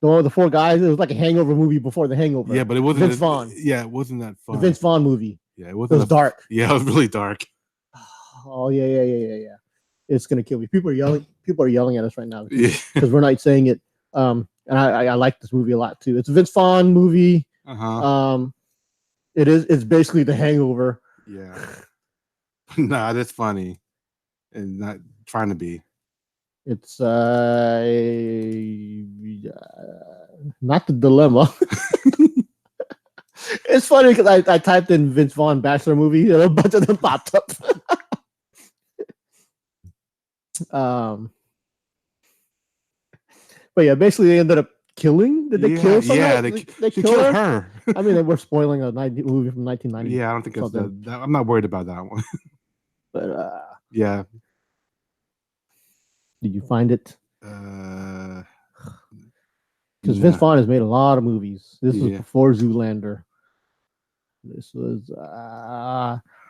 The one with the 4 guys. It was like a Hangover movie before the Hangover. Yeah, but it wasn't Vince Vaughn. Yeah, it wasn't that fun. The Vince Vaughn movie. Yeah, it was dark. Yeah, it was really dark. Oh yeah. It's gonna kill me. People are yelling at us right now because we're not saying it. And I like this movie a lot too. It's a Vince Vaughn movie. It's basically The Hangover. Yeah. Nah, that's funny. And not trying to be. It's not The Dilemma. It's funny because I typed in Vince Vaughn Bachelor movie and a bunch of them popped up. But yeah, basically they ended up killing. Did they kill someone? Yeah, they killed her. I mean, we're spoiling a movie from 1990. Yeah, I don't think it's I'm not worried about that one. But yeah. Did you find it? Because Vince Vaughn has made a lot of movies. This was before Zoolander. This was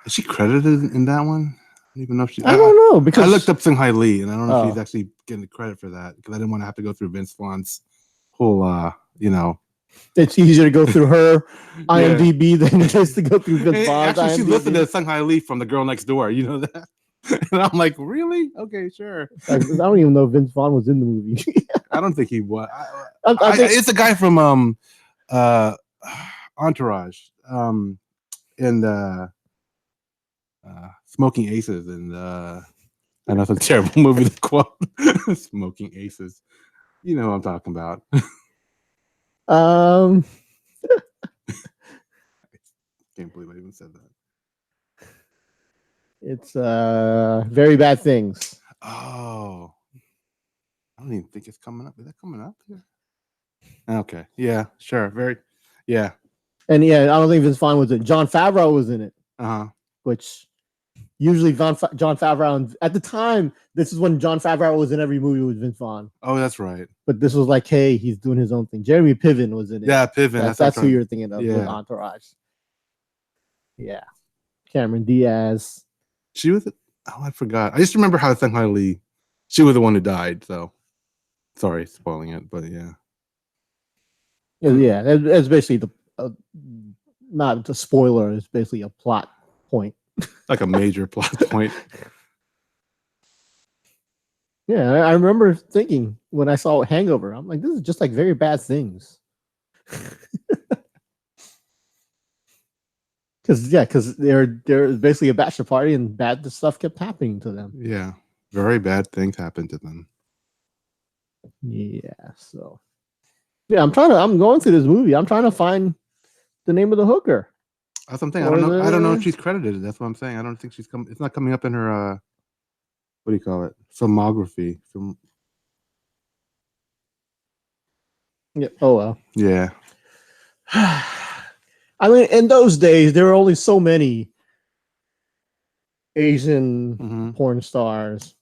is she credited in that one? I don't even know if she. I don't know because I looked up Sung Hai Lee and I don't know if she's actually getting the credit for that because I didn't want to have to go through Vince Vaughn's whole It's easier to go through her IMDb than it is to go through Vince Vaughn's actually, IMDb. She's listed as Sung Hai Lee from The Girl Next Door. You know that? And I'm like, really? Okay, sure. I don't even know if Vince Vaughn was in the movie. I don't think he was. I think it's a guy from Entourage and Smoking Aces and I know it's a terrible movie to quote. Smoking Aces. You know what I'm talking about. Can't believe I even said that. It's Very Bad Things. Oh, I don't even think it's coming up. Is that coming up here? Okay. Yeah. Sure. Yeah. And yeah, I don't think Vince Vaughn was in it. Jon Favreau was in it. Which usually Jon Favreau, at the time, this is when Jon Favreau was in every movie with Vince Vaughn. Oh, that's right. But this was like, hey, he's doing his own thing. Jeremy Piven was in it. Yeah, Piven. That's who you're thinking of with Entourage. Yeah. Cameron Diaz. She was. Oh, I forgot. I just remember how Shanghai Lee. She was the one who died. So, sorry, spoiling it, but yeah. Yeah, it's basically not a spoiler. It's basically a plot point. Like a major plot point. Yeah, I remember thinking when I saw Hangover, I'm like, this is just like Very Bad Things. Because they're basically a bachelor party and bad stuff kept happening to them. Yeah, very bad things happened to them. Yeah, so yeah, I'm going through this movie. I'm trying to find the name of the hooker. That's something I don't know. I don't know if she's credited. That's what I'm saying. I don't think she's come. It's not coming up in her. What do you call it? Filmography. Yeah. Oh well. Yeah. I mean, in those days, there were only so many Asian porn stars.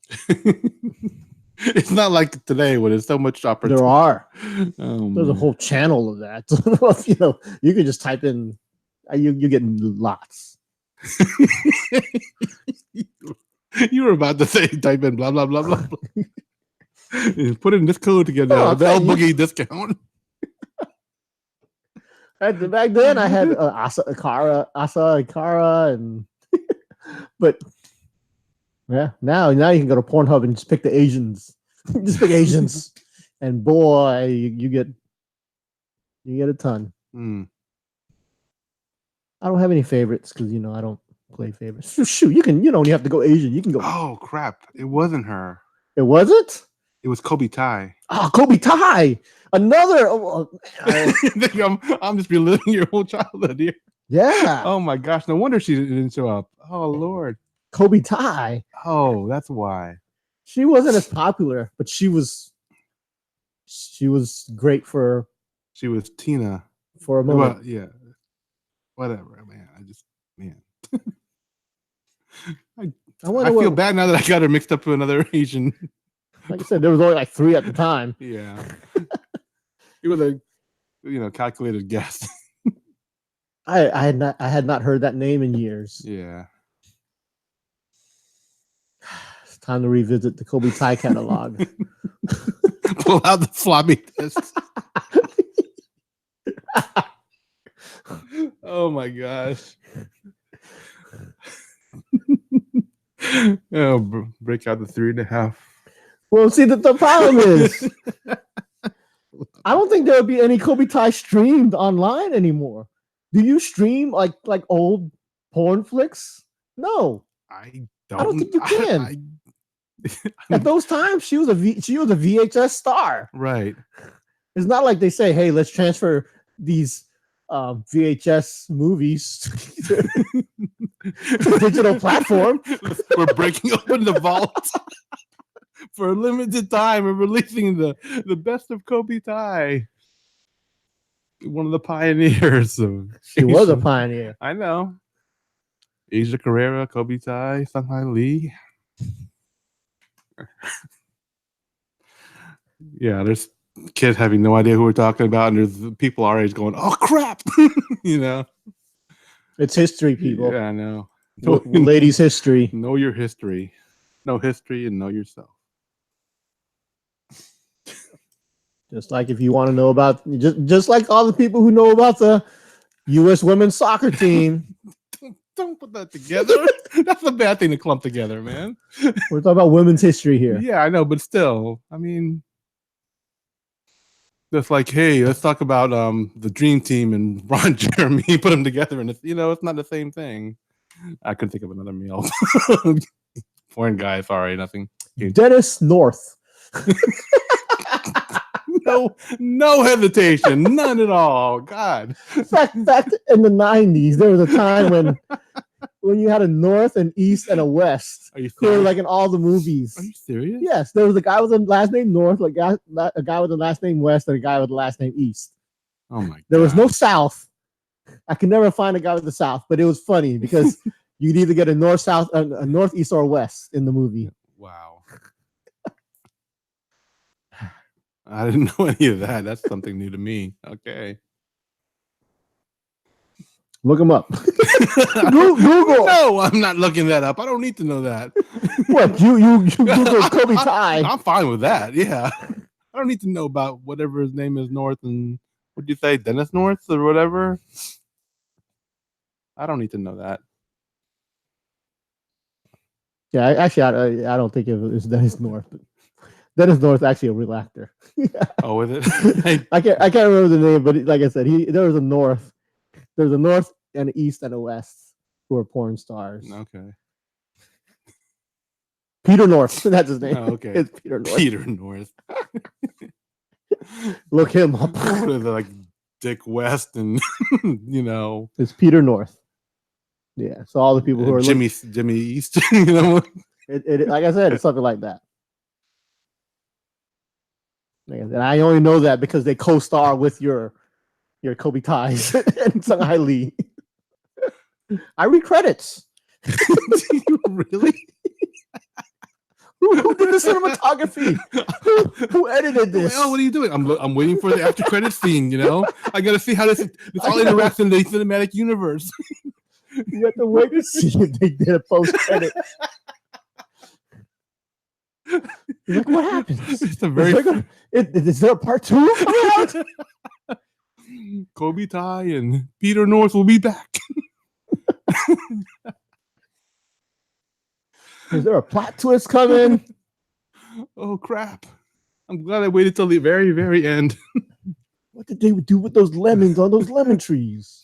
It's not like today when there's so much opportunity. There are. There's a whole channel of that. You could just type in. You get lots. You were about to say type in blah blah blah blah. Put in this code to get the l-boogy discount. Back then, I had Asa Akara, and but yeah, now you can go to Pornhub and just pick the Asians, just pick Asians, and boy, you get a ton. I don't have any favorites because I don't play favorites. Shoot, you don't have to go Asian. You can go. Oh crap! It wasn't her. It wasn't. It was Kobe Tai. Oh, Kobe Tai. Another. I'm just reliving your whole childhood here. Yeah. Oh my gosh! No wonder she didn't show up. Oh Lord. Kobe Tai. Oh, that's why. She wasn't as popular, but she was great for. She was Tina for a moment. Well, yeah. Whatever, man. I feel bad now that I got her mixed up with another Asian. Like I said, there was only like 3 at the time. Yeah. It was a calculated guess. I had not heard that name in years. Yeah. It's time to revisit the Kobe Tai catalog. Pull out the floppy disk. Oh my gosh. Break out the 3.5. Well, see, the problem is, I don't think there would be any Kobe Tai streamed online anymore. Do you stream like old porn flicks? No, I don't think you can. At those times, she was a VHS star. Right. It's not like they say, "Hey, let's transfer these VHS movies to a digital platform." We're breaking open the vault for a limited time. We're releasing the best of Kobe Tai. One of the pioneers of She was a pioneer. I know. Asia Carrera, Kobe Tai, Shanghai Lee. Yeah, there's kids having no idea who we're talking about, and there's people our age going, "Oh crap!" It's history, people. Yeah, I know. Ladies' history. Know your history. Know history and know yourself. Just like if you want to know about, just like all the people who know about the U.S. women's soccer team. Don't put that together. That's a bad thing to clump together, man. We're talking about women's history here. Yeah, I know, but still, I mean, just like, hey, let's talk about the Dream Team and Ron Jeremy. Put them together, and it's not the same thing. I couldn't think of another meal. Foreign guy, sorry, nothing. Dennis North. No hesitation, none at all. God. Back in the 90s, there was a time when when you had a north, an east, and a west. Are you who were serious? like in all the movies. Are you serious? Yes, there was a guy with the last name North, a guy with the last name West, and a guy with the last name East. Oh my god. There was no South. I could never find a guy with the South, but it was funny because you'd either get a north, south, a northeast, or west in the movie. Wow. I didn't know any of that. That's something new to me. Okay. Look him up. Google. No, I'm not looking that up. I don't need to know that. What you Google Kobe Ty? I'm fine with that. Yeah. I don't need to know about whatever his name is North and what do you say, Dennis North or whatever? I don't need to know that. Yeah, actually, I don't think it was Dennis North. Dennis North is actually a real actor. Oh, is it? I can't remember the name, but like I said, there was a North. There's a North and an East and a West who are porn stars. Okay. Peter North, that's his name. Oh, okay. It's Peter North. Peter North. Look him up. What is it, like Dick West and you know? It's Peter North. Yeah. So all the people who are Jimmy East, you know. It like I said, it's something like that. And I only know that because they co-star with your Kobe Ties and Sung Hai Lee. I read credits. Really? Who did the cinematography? Who edited this? Well, what are you doing? I'm waiting for the after credit scene. You know, I got to see how this all interacts in the cinematic universe. You have to wait to see if they did a post credit. Like, what happens? It's a very. Is there a part 2 coming out? Kobe Ty and Peter North will be back. Is there a plot twist coming? Oh crap! I'm glad I waited till the very, very end. What did they do with those lemons on those lemon trees?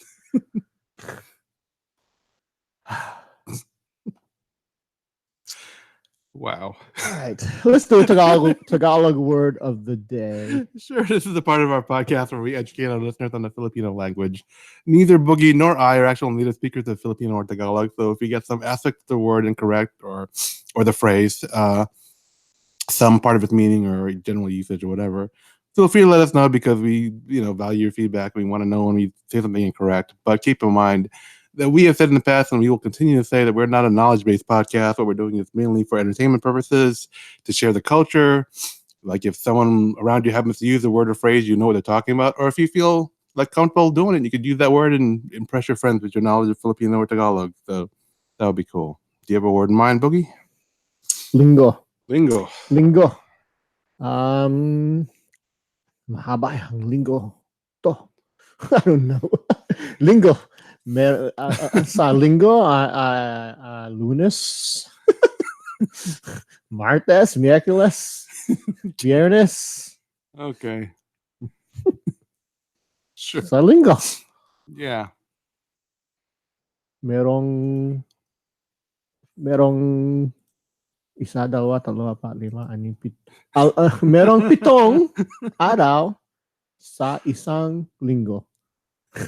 Wow. All right. Let's do a Tagalog word of the day. Sure, this is a part of our podcast where we educate our listeners on the Filipino language. Neither Boogie nor I are actual native speakers of Filipino or Tagalog, so if we get some aspect of the word incorrect or the phrase, some part of its meaning or general usage or whatever, feel free to let us know because we value your feedback. We want to know when we say something incorrect. But keep in mind that we have said in the past, and we will continue to say, that we're not a knowledge-based podcast. What we're doing is mainly for entertainment purposes, to share the culture. Like if someone around you happens to use a word or phrase, you know what they're talking about. Or if you feel like comfortable doing it, you could use that word and impress your friends with your knowledge of Filipino or Tagalog. So that would be cool. Do you have a word in mind, Boogie? Lingo. Mahaba ang linggo to. I don't know. Lingo. Sa linggo, lunes, martes, miércoles, viernes. Okay. Sure. Sa linggo. Yeah. Merong isa, dalawa, tatlo, apat, lima, anim, merong 7 araw sa isang linggo.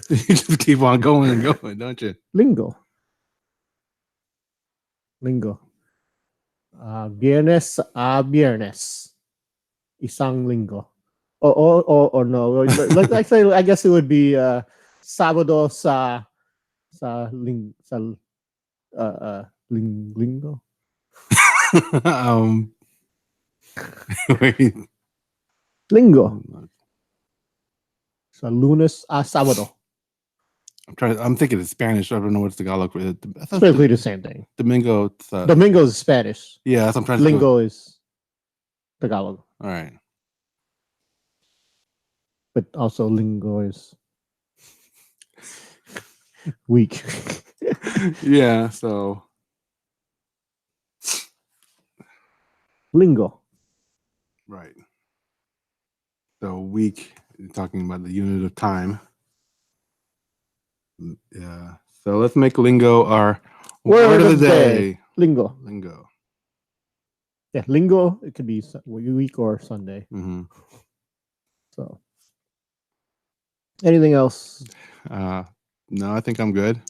You just keep on going and going, don't you? Linggo. Viernes a viernes. Isang linggo. Or no. Like say, I guess it would be Sabado sa linggo. Wait. Lingo. Sa Lunes a Sabado. I'm thinking of Spanish. I don't know what's Tagalog for it. It's basically the same thing. Domingo. Domingo is Spanish. Yeah, that's what I'm trying to Lingo is Tagalog. All right. But also lingo is week. Yeah, so Lingo. right. So week, you're talking about the unit of time. Yeah. So let's make lingo our word of the day. Lingo. Yeah, lingo. It could be week or Sunday. Mm-hmm. So, anything else? No, I think I'm good.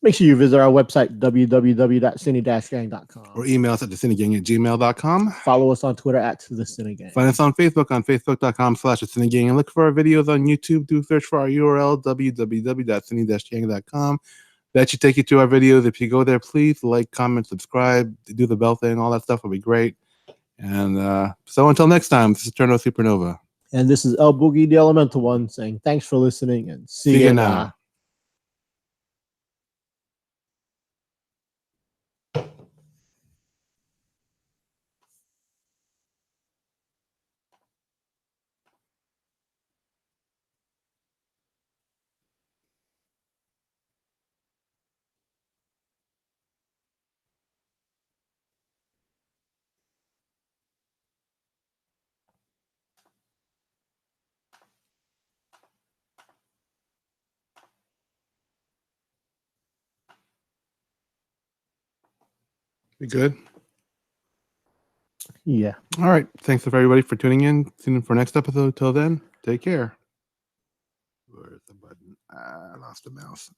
Make sure you visit our website, www.cine-gang.com. Or email us at thecinegang@gmail.com. Follow us on Twitter at The Sini-Gang. Find us on facebook.com/thecinegang. And look for our videos on YouTube. Do search for our URL, www.cine-gang.com. That should take you to our videos. If you go there, please like, comment, subscribe, do the bell thing. All that stuff will be great. And so until next time, this is Turno Supernova. And this is l-boogy, the Elemental One, saying thanks for listening and see you now. We good? Yeah. All right. Thanks for everybody for tuning in. Tune in for next episode. Till then, take care. Where's the button? I lost the mouse.